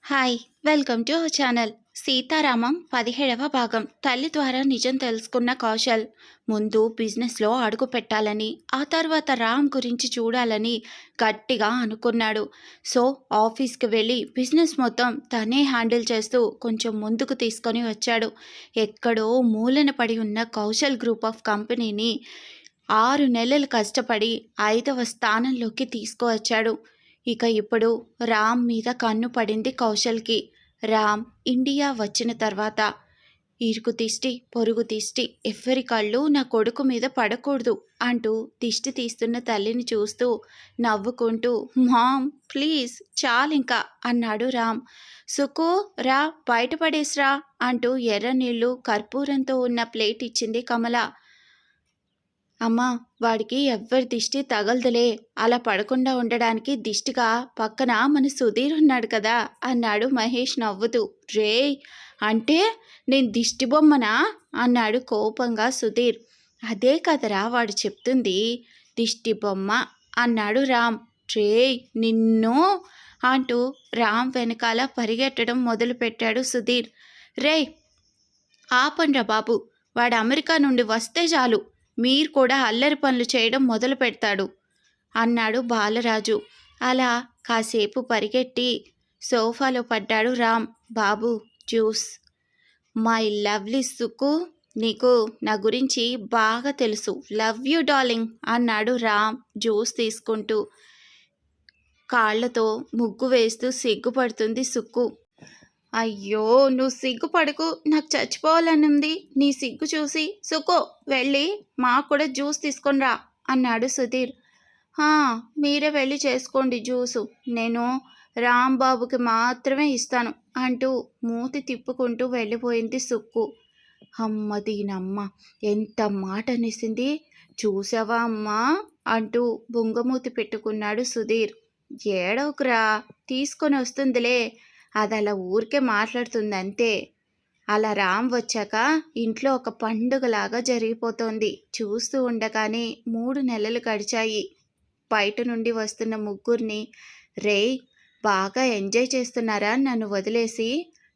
Hi welcome to our channel. Sitaramam 17వ భాగం. తల్లి ద్వారా నిజం తెలుసుకున్న కౌశల్ ముందు బిజినెస్లో అడుగు పెట్టాలని, ఆ తర్వాత రామ్ గురించి చూడాలని గట్టిగా అనుకున్నాడు. సో ఆఫీస్కి వెళ్ళి బిజినెస్ మొత్తం తనే హ్యాండిల్ చేస్తూ కొంచెం ముందుకు తీసుకొని వచ్చాడు. ఎక్కడో మూలన పడి ఉన్న కౌశల్ గ్రూప్ ఆఫ్ కంపెనీని 6 నెలలు కష్టపడి 5వ స్థానంలోకి తీసుకువచ్చాడు. ఇక ఇప్పుడు రామ్ మీద కన్ను పడింది కౌశల్కి. రామ్ ఇండియా వచ్చిన తర్వాత ఇరుకు దిష్టి పొరుగు దిష్టి ఎవ్వరి కళ్ళు నా కొడుకు మీద పడకూడదు అంటూ దిష్టి తీస్తున్న తల్లిని చూస్తూ నవ్వుకుంటూ మామ్ ప్లీజ్ చాలింకా అన్నాడు రామ్. సుకు రా బయటపడేసిరా అంటూ ఎర్ర నీళ్లు కర్పూరంతో ఉన్న ప్లేట్ ఇచ్చింది కమల. అమ్మా వాడికి ఎవ్వరి దిష్టి తగలదులే, అలా పడకుండా ఉండడానికి దిష్టిగా పక్కన మన సుధీర్ ఉన్నాడు కదా అన్నాడు మహేష్ నవ్వుతూ. రేయ్ అంటే నేను దిష్టి బొమ్మనా అన్నాడు కోపంగా సుధీర్. అదే కదరా వాడు చెప్తుంది, దిష్టి బొమ్మ అన్నాడు రామ్. రేయ్ నిన్ను అంటూ రామ్ వెనకాల పరిగెట్టడం మొదలుపెట్టాడు సుధీర్. రేయ్ ఆపండ్రా బాబు, వాడు అమెరికా నుండి వస్తే చాలు మీరు కూడా అల్లరి పనులు చేయడం మొదలు పెడతాడు అన్నాడు బాలరాజు. అలా కాసేపు పరిగెట్టి సోఫాలో పడ్డాడు రామ్. బాబు జ్యూస్. మై లవ్లీ సుకు, నీకు నా గురించి బాగా తెలుసు, లవ్ యూ డార్లింగ్ అన్నాడు రామ్ జ్యూస్ తీసుకుంటూ. కాళ్లతో ముగ్గు వేస్తూ సిగ్గుపడుతుంది సుక్కు. అయ్యో నువ్వు సిగ్గుపడకు, నాకు చచ్చిపోవాలనుంది నీ సిగ్గు చూసి. సుకో వెళ్ళి మాకు కూడా జ్యూస్ తీసుకొని రా అన్నాడు సుధీర్. మీరే వెళ్ళి చేసుకోండి జ్యూసు, నేను రాంబాబుకి మాత్రమే ఇస్తాను అంటూ మూతి తిప్పుకుంటూ వెళ్ళిపోయింది సుక్కు. అమ్మ దీనమ్మ ఎంత మాట అనేసింది చూసావా అమ్మా అంటూ బుంగమూతి పెట్టుకున్నాడు సుధీర్. ఏడవకురా, తీసుకొని వస్తుందిలే, అది అలా ఊరికే మాట్లాడుతుంది అంతే. అలా రామ్ వచ్చాక ఇంట్లో ఒక పండుగలాగా జరిగిపోతోంది. చూస్తూ ఉండగానే 3 నెలలు గడిచాయి. బయట నుండి వస్తున్న ముగ్గురిని, రేయ్ బాగా ఎంజాయ్ చేస్తున్నారా నన్ను వదిలేసి,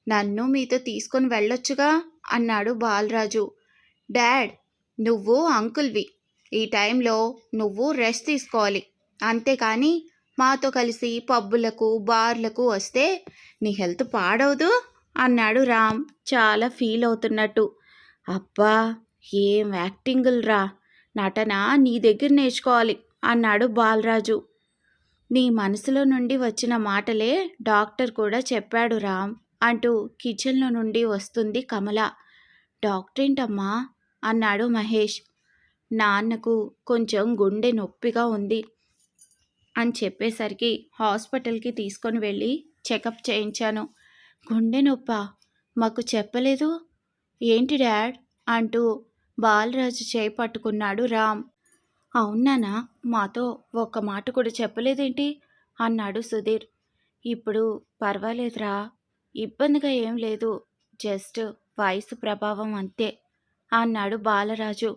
నన్ను మీతో తీసుకొని వెళ్ళొచ్చుగా అన్నాడు బాలరాజు. డాడ్ నువ్వు అంకుల్వి, ఈ టైంలో నువ్వు రెస్ట్ తీసుకోవాలి, అంతేకాని మాతో కలిసి పబ్బులకు బార్లకు వస్తే నీ హెల్త్ పాడవదు అన్నాడు రామ్ చాలా ఫీల్ అవుతున్నట్టు. అబ్బా ఏం యాక్టింగులు రా, నటన నీ దగ్గర నేర్చుకోవాలి అన్నాడు బాలరాజు. నీ మనసులో నుండి వచ్చిన మాటలే డాక్టర్ కూడా చెప్పాడు రామ్ అంటూ కిచెన్లో నుండి వస్తుంది కమల. డాక్టర్ ఏంటమ్మా అన్నాడు మహేష్. నాన్నకు కొంచెం గుండె నొప్పిగా ఉంది అని చెప్పేసరికి హాస్పిటల్కి తీసుకొని వెళ్ళి చెకప్ చేయించాను. గుండె నొప్పా, మాకు చెప్పలేదు ఏంటి డాడ్ అంటూ బాలరాజు చేయి పట్టుకున్నాడు రామ్. అవునానా, మాతో ఒక్క మాట కూడా చెప్పలేదేంటి అన్నాడు సుధీర్. ఇప్పుడు పర్వాలేదురా, ఇబ్బందిగా ఏం లేదు, జస్ట్ వయసు ప్రభావం అంతే అన్నాడు బాలరాజు.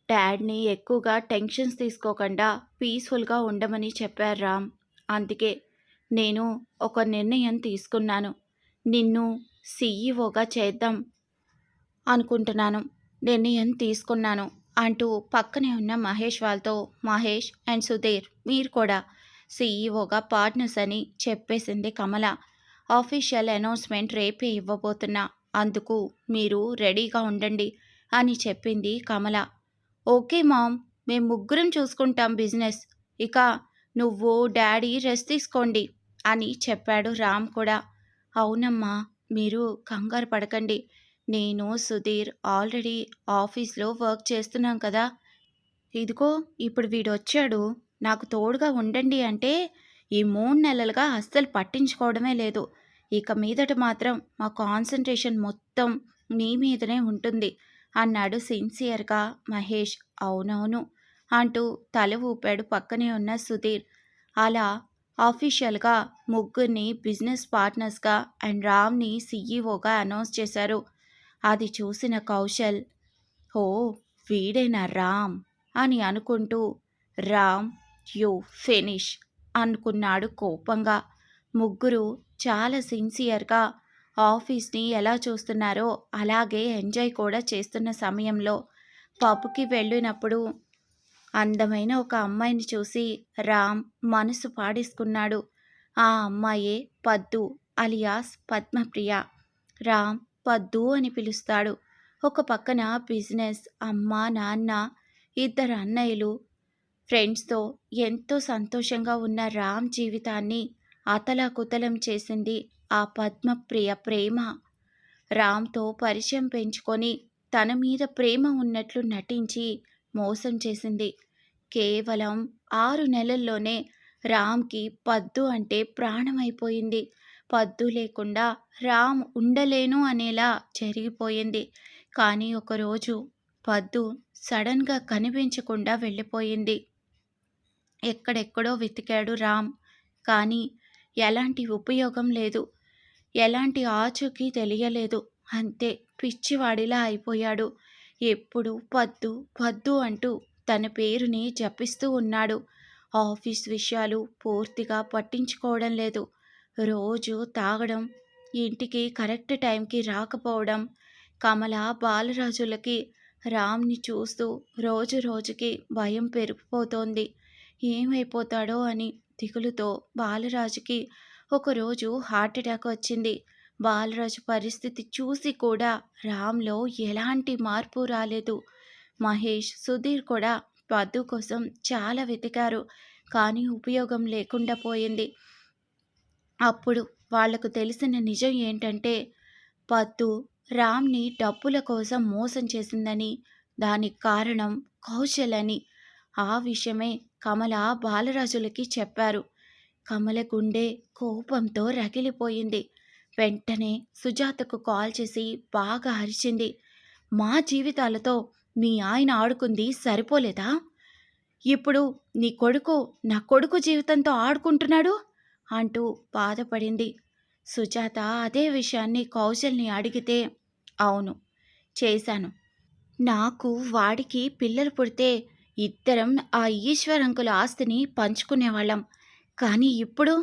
డాడ్ని ఎక్కువగా టెన్షన్స్ తీసుకోకుండా పీస్ఫుల్గా ఉండమని చెప్పారు రామ్. అందుకే నేను ఒక నిర్ణయం తీసుకున్నాను, నిన్ను సీఈఓగా చేద్దాం అనుకుంటున్నాను, నిర్ణయం తీసుకున్నాను అంటూ పక్కనే ఉన్న మహేష్ వాళ్ళతో, మహేష్ అండ్ సుధీర్ మీరు కూడా సీఈఓగా పార్ట్నర్స్ అని చెప్పేసింది కమల. ఆఫీషియల్ అనౌన్స్మెంట్ రేపే ఇవ్వబోతున్నా, అందుకు మీరు రెడీగా ఉండండి అని చెప్పింది కమల. ఓకే మామ్, మేము ముగ్గురం చూసుకుంటాం బిజినెస్, ఇక నువ్వు డాడీ రెస్ట్ తీసుకోండి అని చెప్పాడు రామ్ కూడా. అవునమ్మా మీరు కంగారు పడకండి, నేను సుధీర్ ఆల్రెడీ ఆఫీస్లో వర్క్ చేస్తున్నాం కదా, ఇదిగో ఇప్పుడు వీడు వచ్చాడు, నాకు తోడుగా ఉండండి అంటే ఈ 3 నెలలుగా అస్సలు పట్టించుకోవడమే లేదు. ఇక మీదట మాత్రం మా కాన్సన్ట్రేషన్ మొత్తం మీ మీదనే ఉంటుంది అన్నాడు సిన్సియర్గా మహేష్. అవునవును అంటూ తల ఊపాడు పక్కనే ఉన్న సుధీర్. అలా ఆఫీషియల్గా ముగ్గురిని బిజినెస్ పార్ట్నర్స్గా అండ్ రామ్ని సీఈఓగా అనౌన్స్ చేశారు. అది చూసిన కౌశల్, ఓ వీడేనా రామ్ అని అనుకుంటూ రామ్ యూ ఫినిష్ అనుకున్నాడు కోపంగా. ముగ్గురు చాలా సిన్సియర్గా ఆఫీస్ని ఎలా చూస్తున్నారో అలాగే ఎంజాయ్ కూడా చేస్తున్న సమయంలో పబ్కి వెళ్ళినప్పుడు అందమైన ఒక అమ్మాయిని చూసి రామ్ మనసు పాడేసుకున్నాడు. ఆ అమ్మాయే పద్దు అలియాస్ పద్మప్రియ. రామ్ పద్దు అని పిలుస్తాడు. ఒక పక్కన బిజినెస్, అమ్మ నాన్న, ఇద్దరు అన్నయ్యలు, ఫ్రెండ్స్తో ఎంతో సంతోషంగా ఉన్న రామ్ జీవితాన్ని అతలాకుతలం చేసింది ఆ పద్మప్రియ ప్రేమ. రామ్తో పరిచయం పెంచుకొని తన మీద ప్రేమ ఉన్నట్లు నటించి మోసం చేసింది. కేవలం 6 నెలల్లోనే రామ్కి పద్దు అంటే ప్రాణమైపోయింది. పద్దు లేకుండా రామ్ ఉండలేను అనేలా జరిగిపోయింది. కానీ ఒకరోజు పద్దు సడన్గా కనిపించకుండా వెళ్ళిపోయింది. ఎక్కడెక్కడో వెతికాడు రామ్, కానీ ఎలాంటి ఉపయోగం లేదు. ఎలాంటి ఆచూకీ తెలియలేదు. అంతే పిచ్చివాడిలా అయిపోయాడు. ఎప్పుడు పద్దు పద్దు అంటూ తన పేరుని జపిస్తూ ఉన్నాడు. ఆఫీస్ విషయాలు పూర్తిగా పట్టించుకోవడం లేదు. రోజు తాగడం, ఇంటికి కరెక్ట్ టైంకి రాకపోవడం. కమల, బాలరాజులకి రామ్ని చూస్తూ రోజు రోజుకి భయం పెరిగిపోతోంది. ఏమైపోతాడో అని దిగులుతో బాలరాజుకి ఒకరోజు హార్ట్అటాక్ వచ్చింది. బాలరాజు పరిస్థితి చూసి కూడా రామ్లో ఎలాంటి మార్పు రాలేదు. మహేష్, సుధీర్ కూడా పద్దు కోసం చాలా వెతికారు, కానీ ఉపయోగం లేకుండా పోయింది. అప్పుడు వాళ్లకు తెలిసిన నిజం ఏంటంటే పద్దు రామ్ని డబ్బుల కోసం మోసం చేసిందని, దానికి కారణం కౌశల్ అని. ఆ విషయమే కమల బాలరాజులకి చెప్పారు. కమల గుండె కోపంతో రగిలిపోయింది. వెంటనే సుజాతకు కాల్ చేసి బాగా అరిచింది. మా జీవితాలతో మీ ఆయన ఆడుకుంది సరిపోలేదా? ఇప్పుడు నీ కొడుకు నా కొడుకు జీవితంతో ఆడుకుంటున్నాడు అంటూ బాధపడింది. సుజాత అదే విషయాన్ని కౌశల్ని అడిగితే, అవును చేశాను. నాకు వాడికి పిల్లలు పుడితే ఇద్దరం ఆ ఈశ్వరంకుల ఆస్తిని పంచుకునేవాళ్ళం. కానీ ఇప్పుడు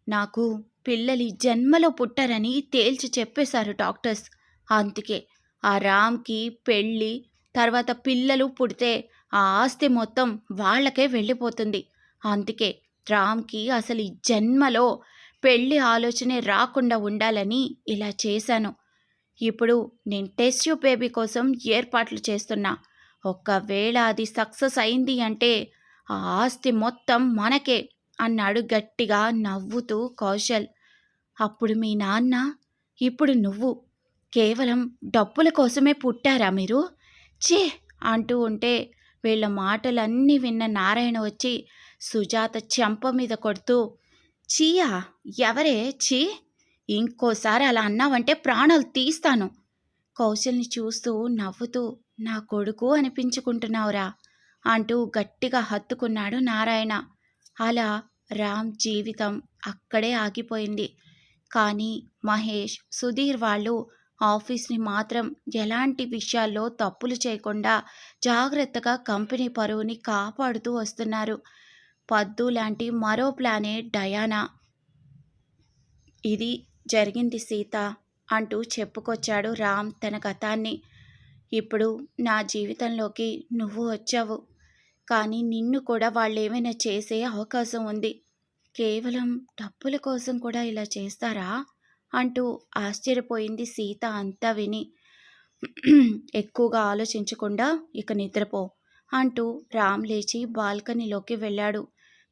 నాకు పిల్లలు జన్మలో పుట్టరని తేల్చి చెప్పేశారు డాక్టర్స్. అందుకే ఆ రామ్కి పెళ్ళి, తర్వాత పిల్లలు పుడితే ఆ ఆస్తి మొత్తం వాళ్ళకే వెళ్ళిపోతుంది. అందుకే రామ్కి అసలు ఈ జన్మలో పెళ్ళి ఆలోచనే రాకుండా ఉండాలని ఇలా చేశాను. ఇప్పుడు నేను టెస్ట్ ట్యూబ్ బేబీ కోసం ఏర్పాట్లు చేస్తున్నా. ఒకవేళ అది సక్సెస్ అయింది అంటే ఆ ఆస్తి మొత్తం మనకే అన్నాడు గట్టిగా నవ్వుతూ కౌశల్. అప్పుడు మీ నాన్న, ఇప్పుడు నువ్వు కేవలం డబ్బుల కోసమే పుట్టారా మీరు? ఛీ అంటూ ఉంటే వీళ్ళ మాటలన్నీ విన్న నారాయణ వచ్చి సుజాత చెంప మీద కొడుతూ, చీయా ఎవరే చీ, ఇంకోసారి అలా అన్నావంటే ప్రాణాలు తీస్తాను. కౌశల్ని చూస్తూ నవ్వుతూ, నా కొడుకు అనిపించుకుంటున్నావురా అంటూ గట్టిగా హత్తుకున్నాడు నారాయణ. అలా రామ్ జీవితం అక్కడే ఆగిపోయింది. కానీ మహేష్, సుధీర్ వాళ్ళు ఆఫీస్ని మాత్రం ఎలాంటి విషయాల్లో తప్పులు చేయకుండా జాగ్రత్తగా కంపెనీ పరువుని కాపాడుతూ వస్తున్నారు. పద్దు లాంటి మరో ప్లానే డయానా. ఇది జరిగింది సీత అంటూ చెప్పుకొచ్చాడు రామ్ తన గతాన్ని. ఇప్పుడు నా జీవితంలోకి నువ్వు వచ్చావు, కానీ నిన్ను కూడా వాళ్ళేమైనా చేసే అవకాశం ఉంది. కేవలం డబ్బుల కోసం కూడా ఇలా చేస్తారా అంటూ ఆశ్చర్యపోయింది సీత అంతా విని. ఎక్కువగా ఆలోచించకుండా ఇక నిద్రపో అంటూ రామ్ లేచి బాల్కనీలోకి వెళ్ళాడు.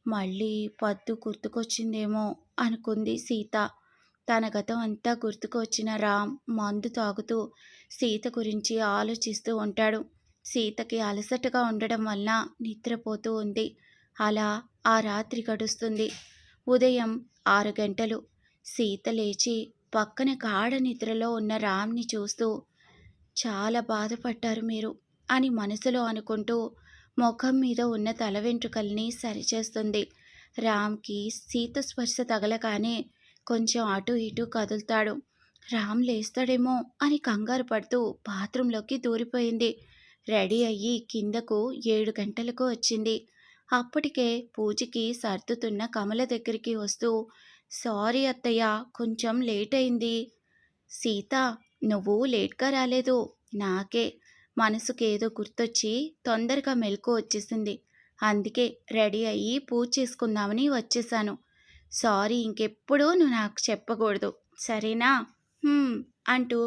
మళ్ళీ పద్దు గుర్తుకొచ్చిందేమో అనుకుంది సీత. తన గతం అంతా గుర్తుకొచ్చిన రామ్ మందు తాగుతూ సీత గురించి ఆలోచిస్తూ ఉంటాడు. సీతకి అలసటగా ఉండడం వల్ల నిద్రపోతూ ఉంది. అలా ఆ రాత్రి గడుస్తుంది. ఉదయం 6 గంటలు. సీత లేచి పక్కన గాఢ నిద్రలో ఉన్న రామ్ని చూస్తూ, చాలా బాధపడ్డారు మీరు అని మనసులో అనుకుంటూ ముఖం మీద ఉన్న తల వెంట్రుకల్ని సరిచేస్తుంది. రామ్కి సీత స్పర్శ తగలగానే కొంచెం అటు ఇటు కదులుతాడు. రామ్ లేస్తాడేమో అని కంగారు పడుతూ బాత్రూంలోకి దూరిపోయింది. రెడీ అయ్యి కిందకు 7 గంటలకు వచ్చింది. అప్పటికే పూజకి సర్దుతున్న కమల దగ్గరికి వస్తూ, సారీ అత్తయ్య, కొంచెం లేట్ అయింది. సీత, నువ్వు లేట్గా రాలేదు. నాకే మనసుకేదో గుర్తొచ్చి తొందరగా మెలకు వచ్చేసింది. అందుకే రెడీ అయ్యి పూజ చేసుకుందామని వచ్చేసాను. సారీ, ఇంకెప్పుడు నువ్వు నాకు చెప్పకూడదు, సరేనా? "హ్మ్" అంటూ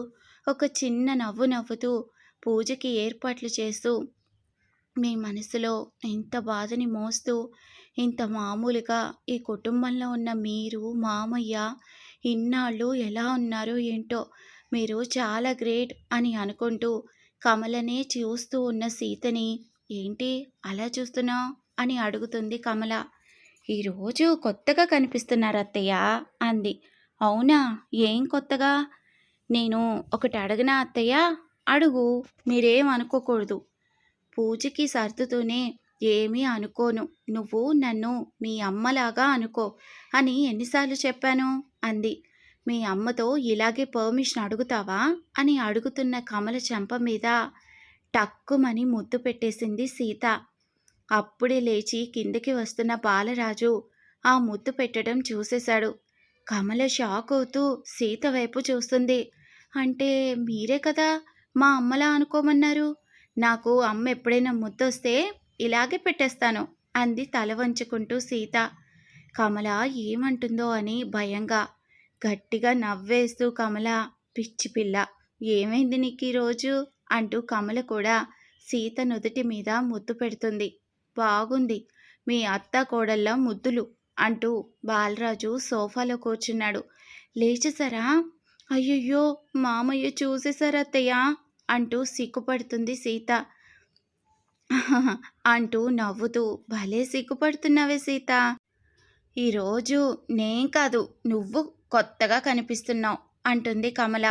ఒక చిన్న నవ్వు నవ్వుతూ పూజకి ఏర్పాట్లు చేస్తూ, మీ మనసులో ఇంత బాధని మోస్తూ, ఇంత మామూలుగా ఈ కుటుంబంలో ఉన్న మీరు, మామయ్య ఇన్నాళ్ళు ఎలా ఉన్నారో ఏంటో, మీరు చాలా గ్రేట్ అని అనుకుంటూ కమలనే చూస్తూ ఉన్న సీతని, ఏంటి అలా చూస్తున్నావు అని అడుగుతుంది కమల. ఈరోజు కొత్తగా కనిపిస్తున్నారు అత్తయ్య అంది. అవునా, ఏం కొత్తగా? నేను ఒకటి అడగనా అత్తయ్య? అడుగు, మీరేం అనుకోకూడదు. పూజకి సర్దుతూనే, ఏమీ అనుకోను, నువ్వు నన్ను మీ అమ్మలాగా అనుకో అని ఎన్నిసార్లు చెప్పాను అంది. మీ అమ్మతో ఇలాగే పర్మిషన్ అడుగుతావా అని అడుగుతున్న కమల చెంప మీద టక్కుమని ముద్దు పెట్టేసింది సీత. అప్పుడే లేచి కిందకి వస్తున్న బాలరాజు ఆ ముద్దు పెట్టడం చూసేశాడు. కమల షాక్ అవుతూ సీత వైపు చూస్తుంది. అంటే మీరే కదా మా అమ్మలా అనుకోమన్నారు. నాకు అమ్మ ఎప్పుడైనా ముద్దొస్తే ఇలాగే పెట్టేస్తాను అంది తల వంచుకుంటూ సీత. కమల ఏమంటుందో అని భయంగా గట్టిగా నవ్వేస్తూ కమల, పిచ్చి పిల్ల, ఏమైంది నీకు ఈరోజు అంటూ కమల కూడా సీత నుదుటి మీద ముద్దు పెడుతుంది. బాగుంది, మీ అత్త కోడళ్ళ ముద్దులు అంటూ బాలరాజు సోఫాలో కూర్చున్నాడు. లేచేశారా? అయ్యయ్యో, మామయ్య చూసేశారు అత్తయ్య అంటూ సిగ్గుపడుతుంది సీత. అంటూ నవ్వుతూ, భలే సిగ్గుపడుతున్నావే సీత, ఈరోజు నేను కాదు నువ్వు కొత్తగా కనిపిస్తున్నావు అంటుంది కమల.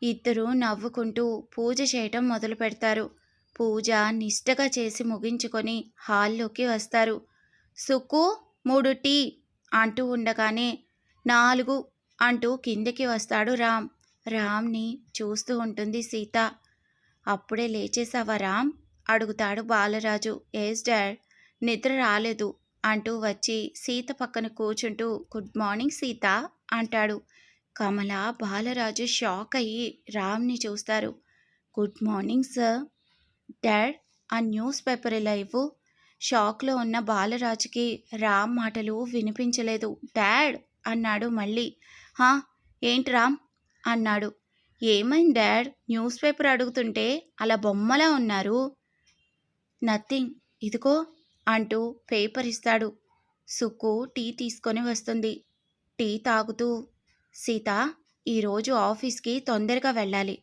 ఇద్దరూ నవ్వుకుంటూ పూజ చేయటం మొదలు పెడతారు. పూజ నిష్టగా చేసి ముగించుకొని హాల్లోకి వస్తారు. సుక్కు, 3 టీ అంటూ ఉండగానే 4 అంటూ కిందకి వస్తాడు రామ్. రామ్ని చూస్తూ ఉంటుంది సీత. అప్పుడే లేచేసావా రామ్ అడుగుతాడు బాలరాజు. ఎస్ డాడ్, నిద్ర రాలేదు అంటూ వచ్చి సీత పక్కన కూర్చుంటూ, గుడ్ మార్నింగ్ సీత అంటాడు. కమల, బాలరాజు షాక్ అయ్యి రామ్ని చూస్తారు. Good morning sir. డాడ్, ఆ న్యూస్ పేపర్ ఇలా ఇవ్వు. షాక్లో ఉన్న బాలరాజుకి రామ్ మాటలు వినిపించలేదు. డాడ్ అన్నాడు మళ్ళీ. హా, ఏంటి రామ్ అన్నాడు. ఏమైంది డాడ్, న్యూస్ పేపర్ అడుగుతుంటే అలా బొమ్మలా ఉన్నారు? నథింగ్, ఇదిగో అంటూ పేపర్ ఇస్తాడు. సుక్కు టీ తీసుకొని వస్తుంది. టీ తాగుతూ, సీత, ఈరోజు ఆఫీస్కి తొందరగా వెళ్ళాలి.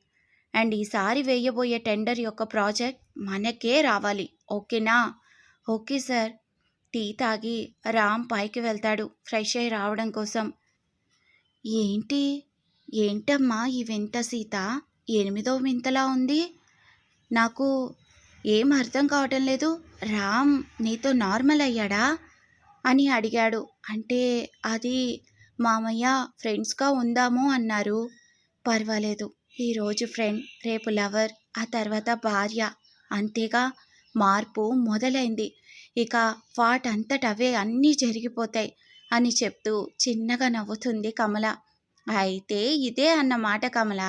అండ్ ఈసారి వేయబోయే టెండర్ యొక్క ప్రాజెక్ట్ మనకే రావాలి, ఓకేనా? Okay sir. టీ తాగి రామ్ పైకి వెళ్తాడు ఫ్రెష్ అయి రావడం కోసం. ఏంటి, ఏంటమ్మా ఈ వింత సీత, 8వ వింతలా ఉంది. నాకు ఏం అర్థం కావటం లేదు. రామ్ నీతో నార్మల్ అయ్యాడా అని అడిగాడు. అంటే అది మామయ్య ఫ్రెండ్స్గా ఉందాము అన్నారు. పర్వాలేదు, ఈరోజు ఫ్రెండ్, రేపు లవర్, ఆ తర్వాత భార్య, అంతేగా, మార్పు మొదలైంది. ఇక వాటంతటవే అన్నీ జరిగిపోతాయి అని చెప్తూ చిన్నగా నవ్వుతుంది కమల. అయితే ఇదే అన్నమాట కమల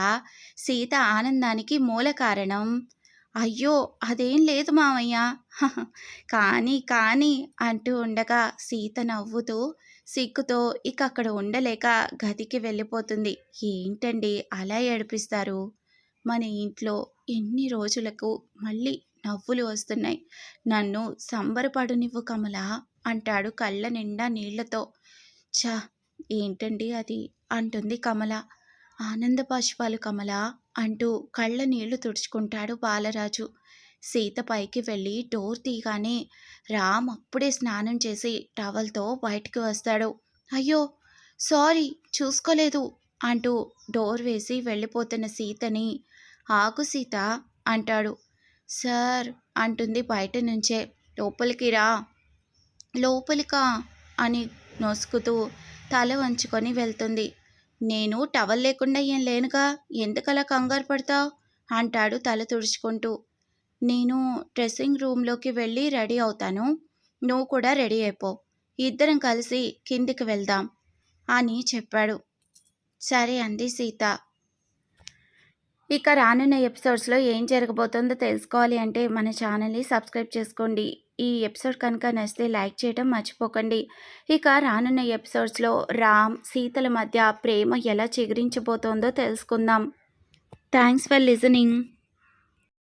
సీత ఆనందానికి మూల కారణం. అయ్యో, అదేం లేదు మామయ్య, కానీ కానీ అంటూ ఉండగా సీత నవ్వుతూ సిగ్గుతో ఇక అక్కడ ఉండలేక గదికి వెళ్ళిపోతుంది. ఏంటండి అలా ఏడిపిస్తారు? మన ఇంట్లో ఎన్ని రోజులకు మళ్ళీ నవ్వులు వస్తున్నాయి, నన్ను సంబరపడనివ్వు కమల అంటాడు కళ్ళ నిండా నీళ్లతో. ఛా, ఏంటండి అది అంటుంది కమల. ఆనంద బాష్పాలు కమల అంటూ కళ్ళ నీళ్లు తుడుచుకుంటాడు బాలరాజు. సీత పైకి వెళ్ళి డోర్ తీయగానే రామ్ అప్పుడే స్నానం చేసి టవల్తో బయటికి వస్తాడు. అయ్యో సారీ, చూసుకోలేదు అంటూ డోర్ వేసి వెళ్ళిపోతున్న సీతని, ఆగు సీత అంటాడు. సార్ అంటుంది బయట నుంచే. లోపలికి రా. లోపలికా అని నొసుకుతూ తల వంచుకొని వెళ్తుంది. నేను టవల్ లేకుండా ఏం లేనుగా, ఎందుకలా కంగారు పడతావు అంటాడు తల తుడుచుకుంటూ. నేను డ్రెస్సింగ్ రూమ్లోకి వెళ్ళి రెడీ అవుతాను, నువ్వు కూడా రెడీ అయిపో, ఇద్దరం కలిసి కిందికి వెళ్దాం. అని చెప్పాడు. సరే అంది సీత. ఇక రానున్న ఎపిసోడ్స్లో ఏం జరగబోతుందో తెలుసుకోవాలి అంటే మన ఛానల్ని సబ్స్క్రైబ్ చేసుకోండి. ఈ ఎపిసోడ్ కనుక నచ్చితే లైక్ చేయడం మర్చిపోకండి. ఇక రానున్న ఎపిసోడ్స్లో రామ్ సీతల మధ్య ప్రేమ ఎలా చిగురించబోతోందో తెలుసుకుందాం. Thanks for listening.